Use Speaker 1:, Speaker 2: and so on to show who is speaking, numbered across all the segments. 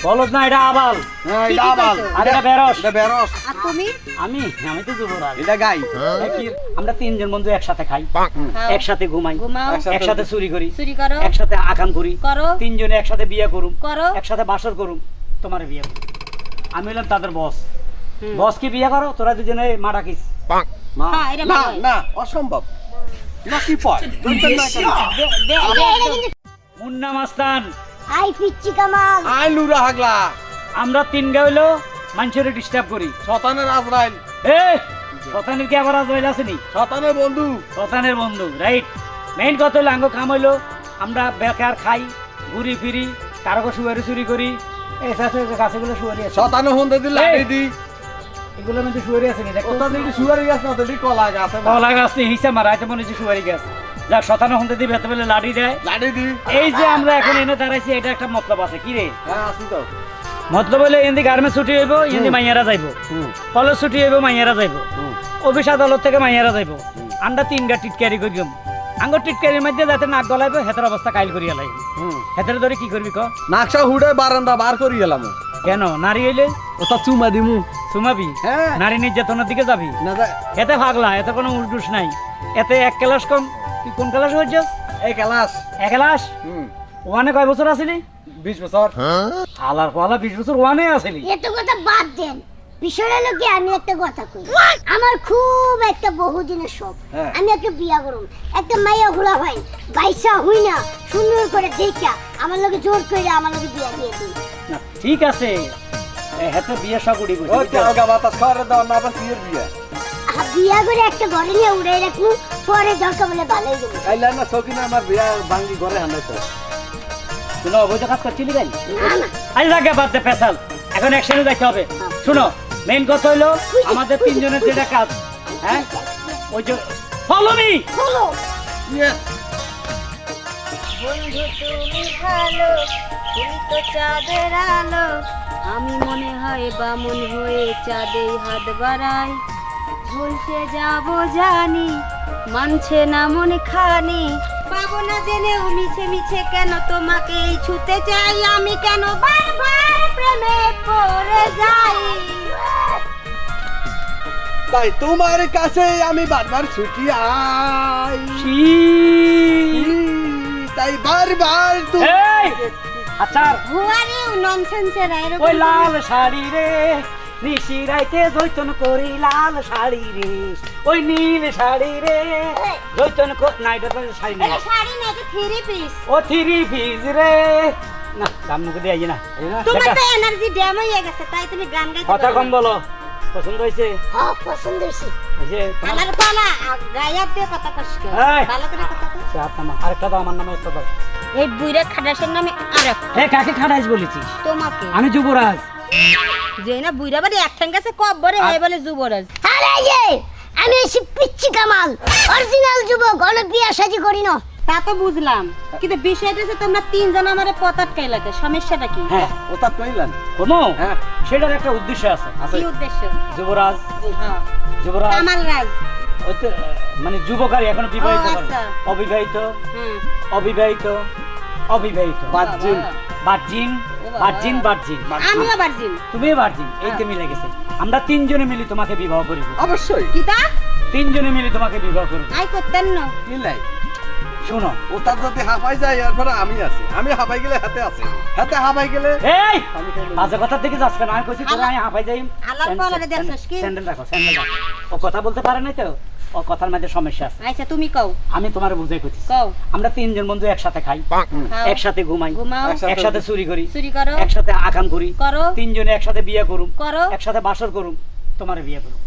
Speaker 1: বলদ না, এটা আবাল।
Speaker 2: হ্যাঁ এটা আবাল,
Speaker 1: আর এটা বেরস।
Speaker 2: এটা বেরস।
Speaker 3: আর তুমি?
Speaker 1: আমি তো যুবরাজ।
Speaker 2: এটা গাই।
Speaker 1: আমরা তিনজন বন্ধু একসাথে খাই,
Speaker 3: খাও।
Speaker 1: একসাথে ঘুমাই,
Speaker 3: ঘুমাও,
Speaker 1: একসাথে চুরি করি,
Speaker 3: চুরি করো,
Speaker 1: একসাথে আকাম করি,
Speaker 3: করো,
Speaker 1: তিনজনে একসাথে বিয়ে করুম,
Speaker 3: করো,
Speaker 1: একসাথে বাসর করুম, তোমার বিয়ে করুম। আমি হলাম তাদের বস। বস কি বিয়ে করো, তোরা দুজনে মা ডাকিস।
Speaker 2: না
Speaker 3: হ্যাঁ, এটা
Speaker 2: না
Speaker 3: ভালো হয়।
Speaker 2: না, অসম্ভব। না কি পয়? দুইটা না কেন?
Speaker 1: মুন্না মাস্তান,
Speaker 4: আই পিচ্চি কামাল।
Speaker 2: আই লুরা হাগলা।
Speaker 1: আমরা তিন গাইলো মানুষের ডিস্টার্ব করি।
Speaker 2: শতানের আজরাইল।
Speaker 1: এ শতানের কি আবার আজরাইল আসেনি?
Speaker 2: শতানের বন্ধু।
Speaker 1: শতানের বন্ধু, রাইট। মেইন কথা হলো আঙ্গ কাম হইলো আমরা বেকার খাই, ঘুরি ফিরি, কারো শুয়ারি চুরি করি। এই গাছগুলো শুয়ারি আছে,
Speaker 2: শতানে হন্দে দিলে
Speaker 1: এই।
Speaker 2: আই দি।
Speaker 1: এগুলোর মধ্যে শুয়ারি আছে নি?
Speaker 2: ওটা দিকে সুয়ারি গাছ না, ওটা দিকে কলা গাছ আছে।
Speaker 1: কলা গাছ নিয়ে হিসা মারা, এটা মনে হচ্ছে শুয়ারি গাছ। যাক, শতানো হতে দিবে এত বেলে লাড়ি দেয়।
Speaker 2: লাড়ি দি।
Speaker 1: এই যে আমরা এখন এনে দাঁড়াইছি, এটা একটা মতলব আছে। কি রে
Speaker 2: হ্যাঁ আসি তো।
Speaker 1: মতলব হইলে এমনি গার্মেন্টস ছুটি হইব, এমনি মাইয়ারা যাইব, কলেজ ছুটি হইব, মাইয়ারা যাইব, অফিস আদালত থেকে মাইয়ারা যাইব। আমরা তিনটা টিটকারি করিম। আঙ্গুর টিটকারির মধ্যে যাতে নাক গলাইব, হেতের অবস্থা কাইল করিয়া লাইব। হেতের ধরে কি করবি ক?
Speaker 2: নাকশা হুড়ে বারান্দা বার করি গেলাম।
Speaker 1: কেন নারী হইলে
Speaker 2: ওটা চুমা দিমু।
Speaker 1: সুমাবি?
Speaker 2: হ্যাঁ।
Speaker 1: নারী নির্যাতনের দিকে যাবি?
Speaker 2: না যায়।
Speaker 1: এতে ভাগলা, এতে কোনো উল্টুস নাই। এতে এক ক্লাস কম। তুই কোন ক্লাস হয়েছিস?
Speaker 2: এই ক্লাস।
Speaker 1: এক ক্লাস? ওয়ানে কয় বছর আসিলি?
Speaker 2: 20 বছর।
Speaker 1: আলার পালা 20 বছর ওয়ানে আসিলি?
Speaker 4: এত কথা বাদ দেন, বিষয়টা হলো কি, আমি একটা কথা কই। আমার খুব একটা বহুদিনের শখ,
Speaker 2: হ্যাঁ।
Speaker 4: আমি একটা বিয়া করুম। একটা মাইয়া ঘোলা হয়, বাইসা হই না, সুন্দর করে দেখা আমার লগে জোর করে আমার লগে বিয়া দিয়ে দিই।
Speaker 1: না ঠিক আছে, হেতে বিয়ে সব উড়ি
Speaker 2: ওই তো আগা বাতাস খাওয়ারে দাও না, আবার কিয়ের বিয়ে।
Speaker 4: বিয়া করে একটা ঘরে নিয়ে উড়ে রাখবো, পরে দরকার বলে ভালোই দেবো।
Speaker 2: কাইলা না সকিনা আমার বিয়া ভাঙ্গি ঘরে হানাইতো।
Speaker 1: শুনো, অবৈধ কাজ করছিলি গাই?
Speaker 4: না না,
Speaker 1: আজ লাগে বাদ দে পেশাল, এখন একসাথে দেখতে হবে। শুনো, মেইন কথা হইলো আমাদের তিনজনের যেটা কাজ, হ্যাঁ ওই যে ফলো মি।
Speaker 4: হলো
Speaker 2: ইয়েস।
Speaker 3: বন্ধু তুমি ভালো, তুমি তো চাঁদের আলো, আমি মনে হয় বামন হয়ে চাঁদে হাত বাড়াই, ভুলতে যাব জানি, মানছে না মন খানি, পাবো না জেনেও মিছে মিছে কেন তোমাকে ছুতে চাই, আমি কেন বারবার প্রেমে পড়ে যাই।
Speaker 2: তাই তোমার কাছে আমি বারবার ছুটি আই, তাই বারবার তুমি।
Speaker 1: এই আচ্ছা,
Speaker 3: Who are you nonsense এর এরকম
Speaker 1: ওই লাল শাড়ি রে, নিশি রাইতে জৈতন করি লাল শাড়ি রে, ওই নীল শাড়ি রে জৈতন না, এটা তো শাড়ি নাই,
Speaker 3: এটা শাড়ি না, এটা থ্রি পিস।
Speaker 1: ও থ্রি পিস রে। না গান মুখে দিয়ে আইয়ে না,
Speaker 3: তোমার তো এনার্জি ড্যাম হয়ে গেছে, তাই তুমি গান গাইতে
Speaker 1: কথা
Speaker 3: পারো
Speaker 1: কম
Speaker 3: না।
Speaker 1: বলো। পছন্দ হয়েছে?
Speaker 4: হ্যাঁ পছন্দ হয়েছে।
Speaker 1: এই যে তোমার-
Speaker 3: আমার পালা গায়াব দিয়ে কথা কষ্ট
Speaker 1: এই।
Speaker 3: ভালো করে কথা কও।
Speaker 1: সে হাত নামা, আরেকটা দাও আমার নামে, একটা দাও।
Speaker 3: এই বুইরা খাটাসের নামে আরেক
Speaker 1: হ্যাঁ, কাকে খাটাইস বলেছিস?
Speaker 3: তোমাকে
Speaker 1: আমি যুবরাজ।
Speaker 3: যে না বুইরা বাড়ি এক ঠ্যাং গেছে কব্বরে হয় বলে যুবরাজ।
Speaker 4: আরে এই যে আমি এসে পিচ্চি কামাল, অরিজিনাল যুবক, অনেক বিয়া শাদি করি না।
Speaker 3: তা তো বুঝলাম, কিন্তু বিষয়টা হচ্ছে তোমরা তিনজন আমারে পথ আটকাই লাগে, সমস্যাটা কি?
Speaker 1: হ্যাঁ,
Speaker 2: ওস্তাদ কইলেন।
Speaker 1: কোনো
Speaker 2: হ্যাঁ।
Speaker 1: সেটার একটা উদ্দেশ্য আছে।
Speaker 2: আছে।
Speaker 3: কি উদ্দেশ্য?
Speaker 1: যুবরাজ,
Speaker 3: হ্যাঁ,
Speaker 1: যুবরাজ
Speaker 3: কামাল রাজ।
Speaker 1: ওই তো, মানে যুবকারী, এখনো বিবাহিত
Speaker 3: ও,
Speaker 1: করে।
Speaker 3: আচ্ছা।
Speaker 1: অবিবাহিত,
Speaker 3: হুম,
Speaker 1: অবিবাহিত, অবিবাহিত,
Speaker 2: বাজিন।
Speaker 1: Virgin, virgin, virgin.
Speaker 3: আমিও বার্জিন।
Speaker 1: তুমি বার্জিন, এই তো মিলে গেছে। আমরা তিনজনে মিলি তোমাকে বিবাহ করিব।
Speaker 2: অবশ্যই।
Speaker 3: কি তা?
Speaker 1: তিনজনে মিলি তোমাকে বিবাহ করিব।
Speaker 3: আই করতেন না।
Speaker 2: কি নাই।
Speaker 1: শোনো,
Speaker 2: ওস্তাদ যদি হাঁপাই যায় এরপরে আমি আছি, আমি হাঁপাই গেলে হাতে আছে, হাতে হাঁপাই গেলে
Speaker 1: এই
Speaker 2: আমি খাইলে।
Speaker 1: বাজে কথার দিকে যাচ্ছে না। আমি কইছি তোরা আমি হাঁপাই যাই।
Speaker 3: আলাপ পালারে দেখছস কি?
Speaker 1: স্যান্ডেল রাখো, স্যান্ডেল রাখো। ও কথা বলতে পারে নাই তো, ও কথার মধ্যে সমস্যা আছে।
Speaker 3: আচ্ছা তুমি কও,
Speaker 1: আমি তোমার বুঝাই কইছি।
Speaker 3: কও।
Speaker 1: আমরা তিনজন বন্ধু একসাথে খাই,
Speaker 3: খাও,
Speaker 1: একসাথে ঘুমাই,
Speaker 3: ঘুমাও,
Speaker 2: একসাথে-
Speaker 1: একসাথে চুরি করি,
Speaker 3: চুরি করো,
Speaker 1: একসাথে আকাম করি,
Speaker 3: করো,
Speaker 1: তিনজনে একসাথে বিয়ে করুম,
Speaker 3: করো।
Speaker 1: একসাথে বাসর করুম, তোমার বিয়ে করুম।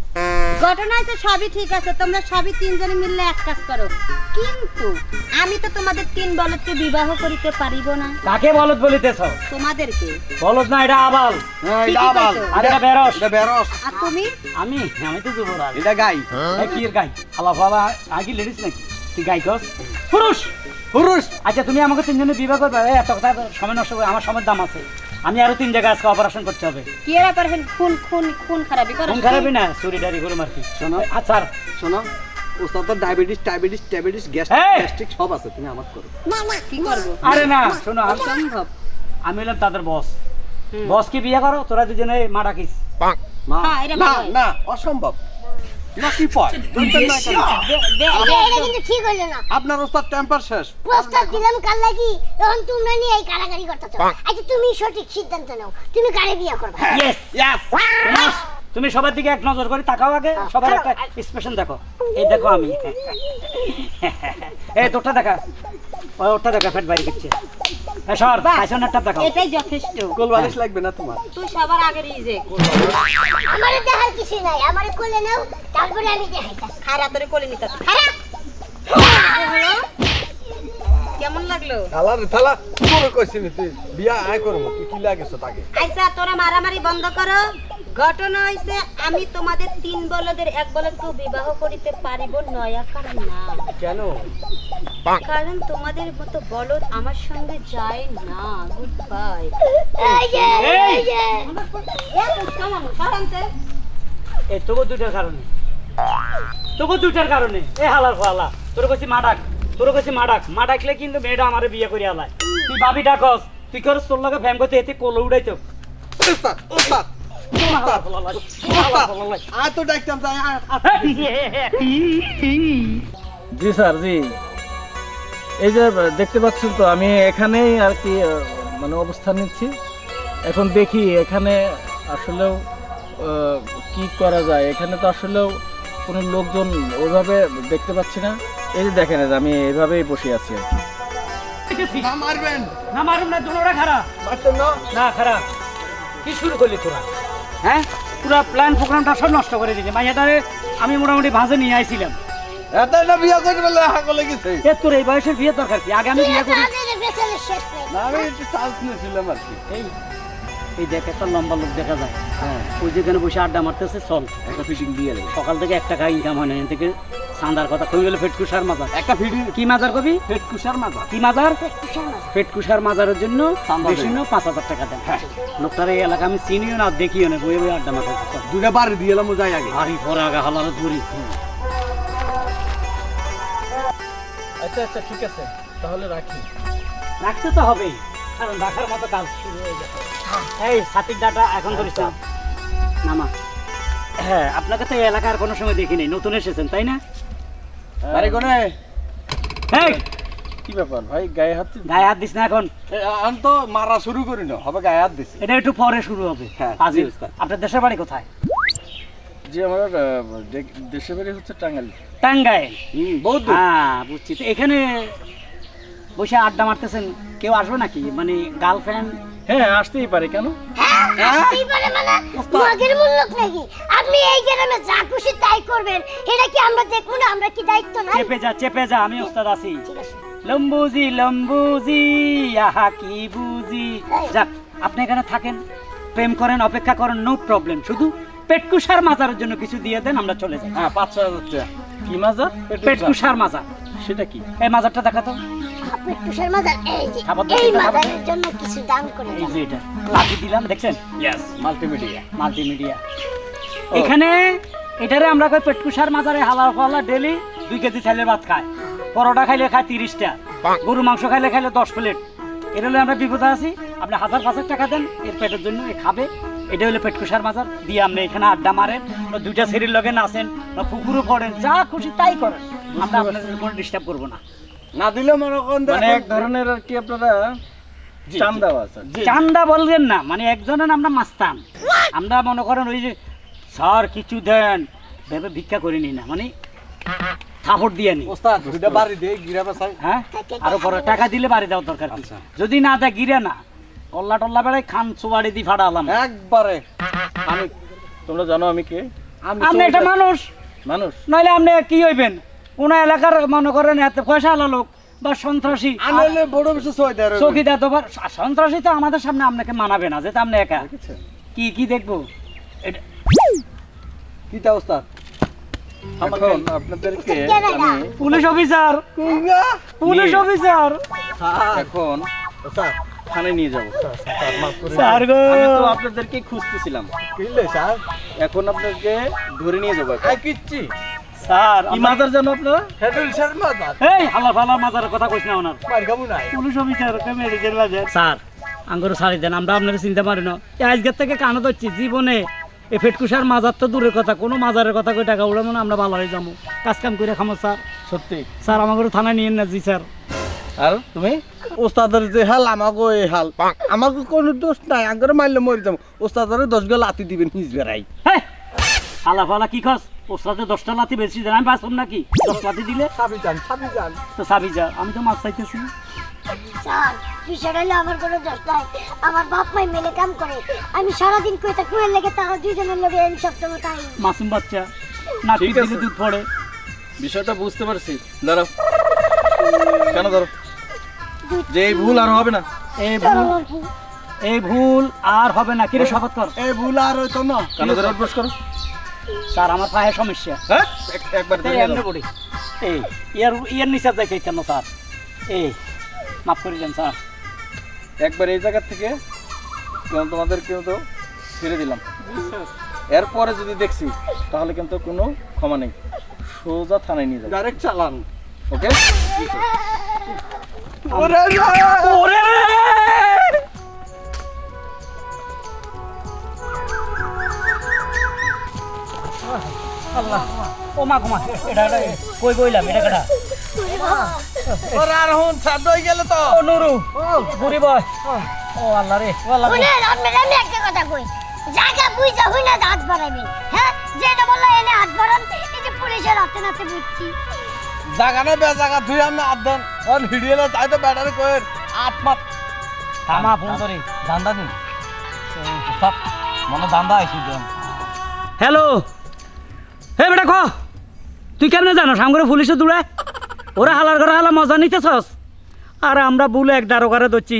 Speaker 3: ঘটনায় তো সবই ঠিক আছে, তোমরা সবই তিনজনে মিললে এক কাজ করো, কিন্তু আমি তো তোমাদের তিন বলদকে বিবাহ করিতে পারিব না।
Speaker 1: কাকে বলদ বলিতেছ?
Speaker 3: তোমাদেরকে।
Speaker 1: বলদ না, এটা আবাল।
Speaker 2: হ্যাঁ এটা
Speaker 3: ঠিকই
Speaker 2: আবাল।
Speaker 3: কইছো।
Speaker 1: আর এটা বেরস।
Speaker 2: এটা বেরস।
Speaker 3: আর তুমি?
Speaker 1: আমি তো যুবরাজ।
Speaker 2: এটা গাই।
Speaker 1: এই কি এর গাই? আলা বাবা, আগে লেডিস নাকি? তুই গাই কস? পুরুষ।
Speaker 2: পুরুষ।
Speaker 1: আচ্ছা, তুমি আমাকে তিনজনে বিবাহ করবে? এই এত কথা সময় নষ্ট করে, আমার সময়ের দাম আছে। আমি আরো 3 জায়গায় আজকে অপারেশন করতে হবে।
Speaker 3: কি এরা পারবেন খুন খুন খুন খারাপি করো?
Speaker 1: কোন খারাপই না, চুরি ডারি করুম আর কি।
Speaker 2: শোনো।
Speaker 1: আচ্ছা,
Speaker 2: শোনো, ওস্তাদ তো ডায়াবেটিস গ্যাস,
Speaker 1: এই!
Speaker 2: গ্যাস্ট্রিক সব আছে, তুমি আমার করো।
Speaker 3: কি করব?
Speaker 1: আরে না, শোনো,
Speaker 3: অসম্ভব।
Speaker 1: আমি হলাম তাদের বস। বস কি বিয়ে করো তোরা দুজনে মা ডাকিস
Speaker 2: না
Speaker 3: হ্যাঁ, এটা
Speaker 2: না
Speaker 3: ভালো হয়।
Speaker 2: না অসম্ভব না কি পয় দুইটা না কেন?
Speaker 4: এটা কিন্তু ঠিক হইলো না
Speaker 2: আপনার ওস্তাদ টেম্পার শেষ
Speaker 4: প্রস্তাব দিলাম কাল লাগি এখন তোমরা নিয়ে এই কারাগারি করতেছো আচ্ছা তুমি সঠিক সিদ্ধান্ত নাও তুমি কারে বিয়ে করবে
Speaker 1: ইয়েস
Speaker 2: ইয়েস
Speaker 1: তুমি সবার দিকে এক নজর করে তাকাও আগে সবার একটা এক্সপ্রেশন দেখো এই দেখো আমি এই তোরটা দেখা ওরটা দেখা ফেট বাইরে দিচ্ছে সর পাইছনেরটা দেখো
Speaker 3: এটাই যথেষ্ট
Speaker 2: কোল বালিশ লাগবে না তোমার
Speaker 3: তুই সবার আগে রিজেক্ট
Speaker 4: আমারে দেখার কিছু নাই আমারে কোলে নাও তারপরে আমি দেখাইতাছি
Speaker 3: খারা তোরে কোলে নিতাস
Speaker 4: খারাপ
Speaker 3: কেমন লাগলো
Speaker 2: থালা থালা তোর কইছিস তুই বিয়া আয় করব তুই কি লাগেছ তাকে
Speaker 3: আচ্ছা তোরা মারামারি বন্ধ করো ঘটনা হইছে আমি তোমাদের 3 বলদের এক বলদকে বিবাহ করিতে পারিব নয়া কারণ না
Speaker 2: কেন
Speaker 3: কারণ তোমাদের মতো বলদ আমার সঙ্গে যায় না গুড বাই
Speaker 4: এই যে এই যে
Speaker 1: এই তোকে দুটার কারণে তোকে দুটার কারণে এ হালার ফালা তোর কাছে মাডাক তোর কাছে মাডাক মাডাকলে কিন্তু মেয়েটা আমারে বিয়ে করে আলায় তুই ভাবি ডাকস তুই করস তোর লগে ফ্যাম করতে এতে কোলো উড়াইতো
Speaker 2: ওস্তাদ ওস্তাদ আয় তো ডাকতাম তাই
Speaker 5: জি স্যার জি এই যে দেখতে পাচ্ছেন তো আমি এখানেই আর কি মানে অবস্থান নিচ্ছি এখন দেখি এখানে আসলেও কি করা যায় এখানে তো আসলেও কোনো লোকজন ওইভাবে দেখতে পাচ্ছি না এই যে দেখেন এই যে আমি এইভাবেই বসে আছি আর কি
Speaker 2: না মারবেন
Speaker 1: না মারুম না দুটোরা খারাপ
Speaker 2: মারতেন না
Speaker 1: না খারাপ কি শুরু করলি তোরা হ্যাঁ পুরা প্ল্যান প্রোগ্রামটা সব নষ্ট করে দিলি মাইয়াটারে আমি মোটামুটি ভাঁজে নিয়ে আইছিলাম
Speaker 2: এত না বিয়া করে বলে হাগো লেগেছে
Speaker 1: এ তোর এই বয়সের বিয়ে দরকার কি আগে আমি বিয়ে করি
Speaker 4: আগে বেচালে শেষ নেই
Speaker 2: না আমি একটু চান্স নিয়েছিলাম আর কি
Speaker 1: এই এই দেখ একটা লম্বা লোক দেখা যায়
Speaker 2: হ্যাঁ
Speaker 1: ওই যেখানে বসে আড্ডা মারতেছে চল
Speaker 2: একটা ফিটিং দিয়ে দেবে
Speaker 1: সকাল থেকে 1 টাকা ইনকাম হয় না এখান থেকে চাঁদার কথা কই গেলে ফেটকুসার মাজার
Speaker 2: একটা ফিটিং
Speaker 1: কি মাজার কবি
Speaker 2: কুশার মাজা
Speaker 1: কি মাজার
Speaker 4: কুশাল মাছ।
Speaker 1: ফেটকুসার মাজারের জন্য
Speaker 2: চাঁদা
Speaker 1: বেশি
Speaker 2: দেয়।
Speaker 1: না 5,000 টাকা দেন লোকটার এই এলাকা আমি চিনিও না দেখিও না বইয়ে বইয়ে আড্ডা মারতেছে
Speaker 2: দুটা বাড়ি দিয়ে এলাম যাই আগে
Speaker 1: ভারী পরে আগা হালারে ধরি
Speaker 5: আচ্ছা আচ্ছা ঠিক আছে তাহলে রাখি
Speaker 1: রাখতে তো হবেই কারণ রাখার মতো কাজ শুরু হয়ে যাবে এই সাতির ডাটা এখন ধরিস না মামা হ্যাঁ আপনাকে তো এই এলাকার কোনো সময় দেখিনি নতুন এসেছেন তাই না
Speaker 2: বাড়ি কোনে
Speaker 1: এই
Speaker 5: কি ব্যাপার ভাই গায়ে হাত
Speaker 1: গায়ে হাত দিস না এখন
Speaker 2: আমি তো মারা শুরু করি না হবে গায়ে হাত দিছি
Speaker 1: এটা একটু পরে শুরু হবে
Speaker 2: হ্যাঁ,
Speaker 1: আজি
Speaker 2: জি, ওস্তাদ।
Speaker 1: আপনার দেশের বাড়ি কোথায়
Speaker 5: যে আমার দেশে বাড়ি হচ্ছে টাঙ্গাইল
Speaker 1: টাঙ্গাইল
Speaker 2: বহুত দূর।
Speaker 1: হ্যাঁ বুঝছি তো এখানে বসে আড্ডা মারতেছেন কেউ আসবে নাকি মানে গার্লফ্রেন্ড
Speaker 5: হ্যাঁ আসতেই পারে কেন
Speaker 4: হ্যাঁ আসতেই পারে মানে মগের মূল্য নাকি আপনি এই গ্রামে যা খুশি তাই করবেন এটা কি আমরা দেখবো না আমরা কি দায়িত্ব নাই
Speaker 1: চেপে যা আমি ওস্তাদ আছি
Speaker 4: ঠিক আছে
Speaker 1: লম্বুজি লম্বুজি আহা কি বুঝি যাক আপনি এখানে থাকেন প্রেম করেন অপেক্ষা করেন নো প্রবলেম শুধু পেটকুসার মাজারের জন্য কিছু দিয়ে দেন আমরা চলে যাই
Speaker 2: হ্যাঁ 5-6 হাজার টাকা
Speaker 5: কি মাজার
Speaker 1: পেটকুসার মাজার
Speaker 5: সেটা কি
Speaker 1: এই মাজারটা দেখাতো
Speaker 4: আপনি তুষার মাজার এই যে
Speaker 1: খাবার
Speaker 4: এই
Speaker 1: দাবার খাবার।
Speaker 4: মাজারের জন্য কিছু দান করে
Speaker 1: এই
Speaker 4: যান।
Speaker 1: যে এটা লাঠি দিলাম দেখছেন
Speaker 2: ইয়েস মাল্টিমিডিয়া
Speaker 1: মাল্টিমিডিয়া এখানে এটারে আমরা কই পেটকুসার মাজারে হালাল ফালা ডেলি 2 কেজি চালের ভাত খায় পরোটা খাইলে খায় 30টা গরু মাংস খাইলে 10 প্লেট এর হলে আমরা বিপদে আছি আপনি 1,000-5,000 টাকা দেন এর পেটের জন্য এ খাবে এটা হলে পেটকুসার মাজার দিয়ে আপনি এখানে আড্ডা মারেন বা 2টা সেরির লগে নাচেন বা পুকুরে পড়েন যা খুশি তাই করেন আমরা আপনাদের কোনো ডিস্টার্ব করবো না
Speaker 2: না দিলে মনে করেন
Speaker 5: মানে এক ধরনের আর কি আপনারা চান্দা আছে
Speaker 1: চান্দা বলবেন না মানে একজনের আমরা মাস্তান আমরা মনে করেন ওই যে স্যার কিছু দেন ভেবে ভিক্ষা করিনি না মানে থাপড় দিয়ে নি
Speaker 2: ওস্তাদ দুটা বাড়ি দিয়ে গিরা বাসাই
Speaker 1: হ্যাঁ আরো পরে টাকা দিলে বাড়ি দেওয়ার দরকার কি
Speaker 2: আচ্ছা।
Speaker 1: যদি না দেয় গিরে না কল্লা টল্লা বেড়াই খান চুবাড়ি দিয়ে ফাড়ালাম
Speaker 2: একবারে
Speaker 5: আমি তোমরা জানো আমি কে
Speaker 1: আপনি একটা মানুষ
Speaker 5: মানুষ
Speaker 1: নইলে আপনি কি হইবেন কোন এলাকার মনে করেন এত পয়সা আলা লোক বা সন্ত্রাসী
Speaker 2: আমি হলে বড় বেশি সইতে আর
Speaker 1: চৌকিদার তো সন্ত্রাসী তো আমাদের সামনে আপনাকে মানাবে না যেটা আপনি একা কি কি দেখবো এটা
Speaker 2: কিটা ওস্তাদ
Speaker 5: এখন আপনাদেরকে আমি
Speaker 1: পুলিশ অফিসার
Speaker 2: কুঙ্গা
Speaker 1: পুলিশ অফিসার
Speaker 5: এখন
Speaker 2: ওস্তাদ
Speaker 5: থানায় নিয়ে যাব
Speaker 1: স্যার গো
Speaker 5: আমি তো আপনাদেরকে খুঁজতেছিলাম
Speaker 2: কিলে স্যার
Speaker 5: এখন আপনাদেরকে ধরে নিয়ে যাবো
Speaker 2: আই কিচ্ছি
Speaker 1: স্যার
Speaker 5: কি মাজার জানো আপনারা
Speaker 2: হেডুল স্যার মাজার
Speaker 1: এই হালা ফালা মাজারের কথা কইছ না ওনার
Speaker 2: মার খাবো নাই
Speaker 1: পুলিশ অফিসার মেডিকেল বাজার স্যার আঙ্গুর ছাড়ি দেন, আমরা আপনারা চিন্তা পারি না। আজকের থেকে কানো ধরছি, জীবনে এই ফেটকুসার মাজার তো দূরের কথা, কোনো মাজারের কথা কই টাকা উড়াবো না, আমরা ভালো হয়ে যাবো, কাজ কাম করে খামো স্যার।
Speaker 5: সত্যি?
Speaker 1: স্যার আমাকে থানায় নিয়েন না। জি স্যার।
Speaker 5: আর তুমি?
Speaker 2: ওস্তাদের যে হাল আমাকে এই হাল, আমাকে কোনো দোষ নাই, আঙ্গুর মারলে মরে যাবো। ওস্তাদের 10 গা লাতি দিবেন হিজ বেড়াই।
Speaker 1: হ্যাঁ আলা ফালা কি খস, ওর সাথে 10টা লাথি বেশি দেন, আমি বাঁচব নাকি? 10 লাথি দিলে
Speaker 2: সাবি যান।
Speaker 1: তো সাবি যা, আমি তো মাছ চাইতেছি।
Speaker 4: স্যার বিষয়টা হলো আমার কোনো দোষ নাই, আমার বাপ মাই মেলে কাম করে, আমি সারাদিন কই তা কুয়ের লেগে তারা দুইজনের লগে আমি সবসময় তাই।
Speaker 1: মাসুম বাচ্চা না,
Speaker 5: ঠিক
Speaker 1: ঠিক
Speaker 5: আছে।
Speaker 1: দুধ পড়ে।
Speaker 5: বিষয়টা বুঝতে পারছি, দাঁড়াও। কেন ধরো যে এই ভুল আর হবে না?
Speaker 1: এই ভুল আর হবে না। কিরে শপথ কর।
Speaker 2: এই ভুল আর হইতো না।
Speaker 5: কেন ধরে উঠবস করো?
Speaker 1: স্যার আমার পায়ে সমস্যা।
Speaker 5: হ্যাঁ একবার
Speaker 1: এই
Speaker 5: ধরে
Speaker 1: এমনি পড়ি। এই ইয়ার নিচে যাইতে কেন স্যার? এই মাফ করে দেন স্যার।
Speaker 5: একবার এই জায়গা থেকে তোমাদের কিন্তু ছেড়ে দিলাম। এরপরে যদি দেখছি তাহলে কিন্তু কোনো ক্ষমা নেই, সোজা থানায় নিয়ে যাবে।
Speaker 2: ডাইরেক্ট চালান।
Speaker 5: ওকে?
Speaker 2: ওরে
Speaker 1: ওরে আল্লাহ, ও মা ঘুমা, এটা কই কইলাম, এটা কেটা?
Speaker 2: ওরে আর হন ছাড় হয়ে গেল তো।
Speaker 1: ও নুরু, বুড়ি বয়। ও আল্লাহ রে, ও আল্লাহ রে।
Speaker 4: শুনেন আমি একটা কথা কই, জায়গা বুঝা হই না হাত বাড়াবেন। হ্যাঁ যেটা বললো এনে হাত বাড়ান, এই যে পুলিশের হাতে নাতে বুঝছি।
Speaker 2: জাগানে বে জায়গা ধুই আমি আদন অন হিডিয়েলে তাই তো ব্যাটারি কইর আত্মাত
Speaker 1: থামা ফোন করি।
Speaker 5: দান্দা দিন সব মনে দান্দা আইছি দেন।
Speaker 1: হ্যালো, হে বেটা ক, তুই কেমনে জানো সামনে পুলিশে দূরে? ওরা হালার করে হালা মজা নিতেছস। আর আমরা বলে এক দারোগারে ধরছি,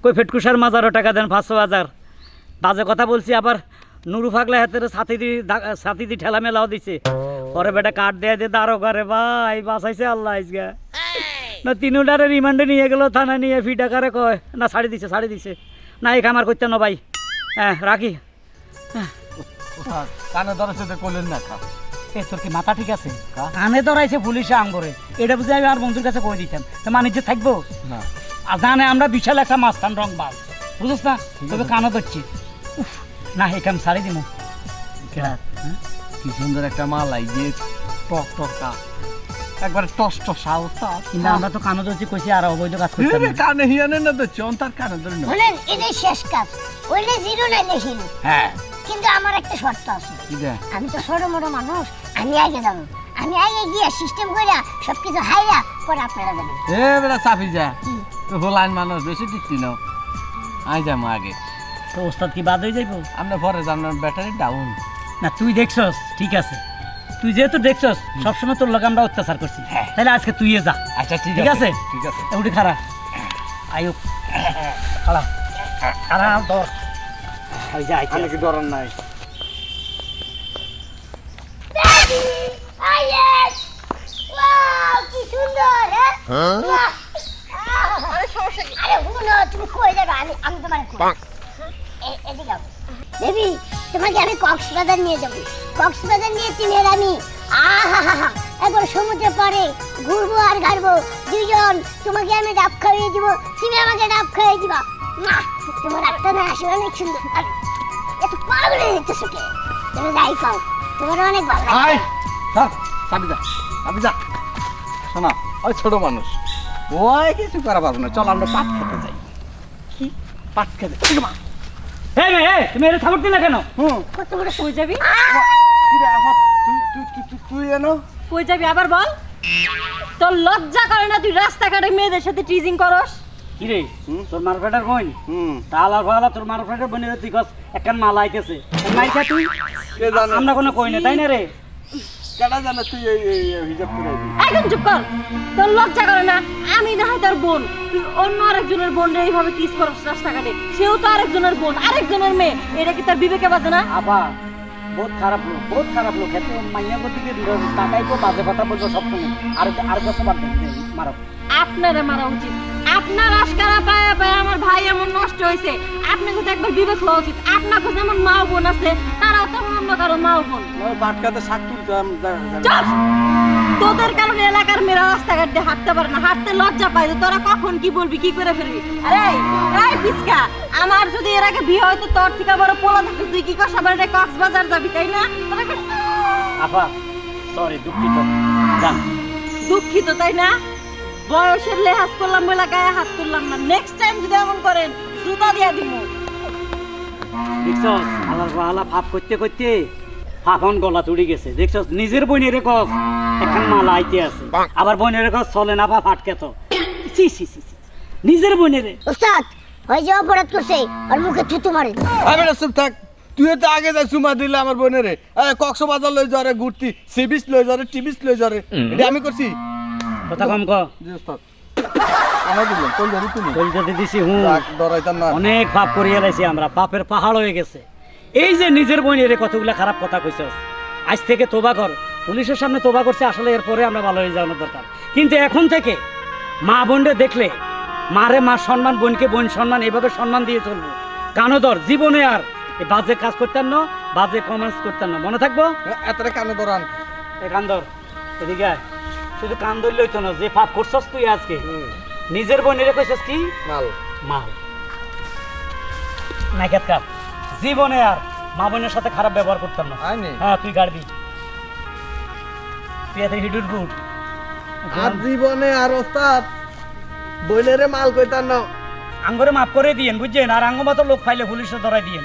Speaker 1: কই ফেটকুসার মাজারও টাকা দেন 5,000। বাজে কথা বলছি, আবার নুরু ফাগলা হাতের ছাতি দি ঠেলা মেলাও দিছে। পরে বেটা কাট দিয়ে দিয়ে দারোগারে ভাই বাঁচাইছে আল্লাহ আজকে। না তিনুটারে রিমান্ডে নিয়ে গেল থানা নিয়ে, ফি টাকারে কয় না ছাড়ি দিছে। না এই কামার করতে না ভাই। হ্যাঁ রাখি।
Speaker 5: কানে ধরেছে তো কইলেন না খা।
Speaker 1: এ তোর কি মাথা ঠিক আছে? কানে ধরাইছে পুলিশে আঙ্গরে, এটা বুঝে আমি আর বন্ধুর কাছে কই দিতাম, তো মানুষ যে থাকবো
Speaker 5: না।
Speaker 1: আর জানে আমরা বিশাল একটা মাস্তান রং বাস, বুঝছ না? তবে কানে ধরছি। উফ, না এই কাম ছাড়ি দিমু।
Speaker 2: কি সুন্দর একটা মাল আইছে টক টকা একবার টস টস আওতা।
Speaker 1: কিন্তু আমরা তো কানে ধরছি, কইছি আর অবৈধ কাজ করতে
Speaker 2: রে কানে হিয়ানে না তো চন তার কানে ধরে না।
Speaker 4: শুনেন এটাই শেষ কাজ, ওইলে জিরো নাইলে হিরো।
Speaker 2: হ্যাঁ
Speaker 4: কিন্তু আমার একটা শর্ত আছে,
Speaker 2: কি দে
Speaker 4: আমি তো ছোট মোটো মানুষ, আমি আগে যাবো, আমি আগে গিয়ে সিস্টেম করে সবকিছু হাইয়া পরে আপনারা যাবেন।
Speaker 2: এ বেটা চাপি যা, তো হোলাইন মানুষ বেশি টিকতি না, আই যাবো আগে।
Speaker 1: তো ওস্তাদ কি বাদ হয়ে যাইবো?
Speaker 2: আমরা পরে যাবেন, ব্যাটারি ডাউন।
Speaker 1: না তুই দেখছস, ঠিক আছে, তুই যেহেতু দেখছস সবসময় তোর লোক আমরা অত্যাচার করছি, তাহলে আজকে তুই যা।
Speaker 2: আচ্ছা ঠিক
Speaker 1: ঠিক আছে,
Speaker 2: ঠিক আছে।
Speaker 1: উঠি খারাপ আয়ুক খারাপ খারাপ ধর ওই যে আইতে
Speaker 2: আমি কি ডরার নাই।
Speaker 4: আইয়েস ওয়াও কি সুন্দর। হ্যাঁ আরে সমস্যা কি? আরে হুনো তুমি কই যাবে, আমি তোমার কই এদিকে দেবী, তোমাকে আমি কক্সবাজার নিয়ে যাবো। কক্সবাজার নিয়ে চিনের আমি আহা একবার সমুদ্রে পারে ঘুরবো আর ঘাড়বো দুইজন। তোমাকে আমি ডাব খাইয়ে দিব, তুমি আমাকে ডাব খাইয়ে দিবা। না তোমার একটা না আসলে অনেক সুন্দর। আর এত পাগল হয়ে যেতেছো কে? তুমি যাই পাও, তোমার অনেক ভালো
Speaker 2: আই
Speaker 4: লাগে।
Speaker 2: স্যার চাপি যা, চাপি যা। শোনা ওই ছোট মানুষ, ওই কিছু করা পারবো না, চল আমরা পাট খেতে যাই। কি পাট খেতে?
Speaker 1: হে মে হে, তুমি এর থামড় দিলে কেন?
Speaker 4: কত বড়
Speaker 3: কই যাবি?
Speaker 2: কি রে আবার তুই এনো?
Speaker 3: কই যাবি আবার বল? তোর লজ্জা করে না তুই রাস্তাঘাটে মেয়েদের সাথে টিজিং করস?
Speaker 1: কি রে তোর মারফেটার বোন? তালার ভালা তোর মারফেটার বোনের তুই কস একখান মাল আইতেছে, নাইছা তুই?
Speaker 2: কে জানে?
Speaker 1: আমরা কোনো কই না, তাই না রে?
Speaker 2: কেডা জানে তুই এই হিসাব করে আইবি?
Speaker 3: একদম চুপ কর। তোর লজ্জা করে না? আমি না হয় তোর বোন, তুই অন্য আরেকজনের বোন রে এইভাবে কিস করস রাস্তাঘাটে, সেও তো আরেকজনের বোন, আরেকজনের মেয়ে, এটা কি তোর বিবেকে বাজে না?
Speaker 1: আবার বহুত খারাপ লোক এত মাইয়া গতিকে তাকাইবো, বাজে কথা বলবো সব সময়। আর কাছে বাদ দেন মারো।
Speaker 3: আপনারে মারা উচিত, আপনার আশকারা পায়ে পায়ে আমার ভাই এমন নষ্ট হয়েছে। আপনাকে তো একবার বিবেক হওয়া উচিত। আপনাকে যেমন মা বোন আছে, তারাও তো অন্য কারো মা বোন।
Speaker 2: পাট খেতে শাক তুলতাম
Speaker 3: চুপ! তোদের কারণে এলাকার মেয়েরা রাস্তাঘাট দিয়ে হাঁটতে পারে না, হাঁটতে লজ্জা পায় যে তোরা কখন কি বলবি, কি করে ফেলবি। আরে এই পিসকা, আমার যদি এর আগে বিয়ে হয়তো তোর থেকে বড় পোলা থাকতো, তুই কি করছ? আবার কক্সবাজার যাবি, তাই না?
Speaker 1: আপা সরি, দুঃখিত। যান।
Speaker 3: দুঃখিত তাই না? বয়সের লেহাজ করলাম বলে গায়ে হাত তুললাম না। নেক্সট টাইম যদি এমন করেন জুতা দিয়ে দিব।
Speaker 1: দেখছস আলার বালা ভাব করতে করতে ফাফন গলা তুড়ি গেছে। দেখছস নিজের বোনের কস এখন মালা আইতে আছে, আবার বোনের কস চলে না বা ফাটকে তো। সি সি সি সি। নিজের বোনের
Speaker 4: উস্তাদ ওই যে অপরাধ করছে আর মুখে থুতু মারে।
Speaker 2: আমি না চুপ থাক, তুই তো আগে যা চুমা দিলে আমার বোনেরে। কক্সবাজার লই যারে ঘুরতি, সি বিচ লই যারে, টি বিচ লই যারে, এটা আমি করছি।
Speaker 1: কথা কম ক।
Speaker 2: জি ওস্তাদ, আমার দিলাম কই যাবি তুমি?
Speaker 1: বল যদি দিছি হুঁ
Speaker 2: ডরাইতাম না।
Speaker 1: অনেক পাপ করিয়া লাইছি আমরা, পাপের পাহাড় হয়ে গেছে। এই যে নিজের বোনের কতগুলা খারাপ কথা কইছস, আজ থেকে তোবা কর। পুলিশের সামনে তোবা করছে, আসলে এরপরে আমরা ভালো হয়ে যাওয়ার দরকার। কিন্তু এখন থেকে মা বোনরে দেখলে মারে মা সম্মান, বোনকে বোন সম্মান, এভাবে সম্মান দিয়ে চলবো। কানদর জীবনে আর এই বাজে কাজ করতেন না, বাজে কমেন্টস করতেন না, মনে থাকবো।
Speaker 2: এতটা কানে ধরান।
Speaker 1: এ কান্দর এদিকে আয়। শুধু কান ধরলেই তো না, যে পাপ করছস তুই আজকে নিজের বোনের কইছস কি
Speaker 2: মাল
Speaker 1: মাল নাইকাত কাপ। জীবনে আর মা বোনের সাথে খারাপ ব্যবহার করতাম না।
Speaker 2: আইনি
Speaker 1: হ্যাঁ তুই গাড়বি, তুই এত হিডুর গুড।
Speaker 2: আর জীবনে আর ওস্তাদ বইলেরে মাল কইতাম না।
Speaker 1: আঙ্গরে মাফ করে দিয়েন বুঝছেন, আর আঙ্গ মতো লোক পাইলে পুলিশে ধরাই দিয়েন।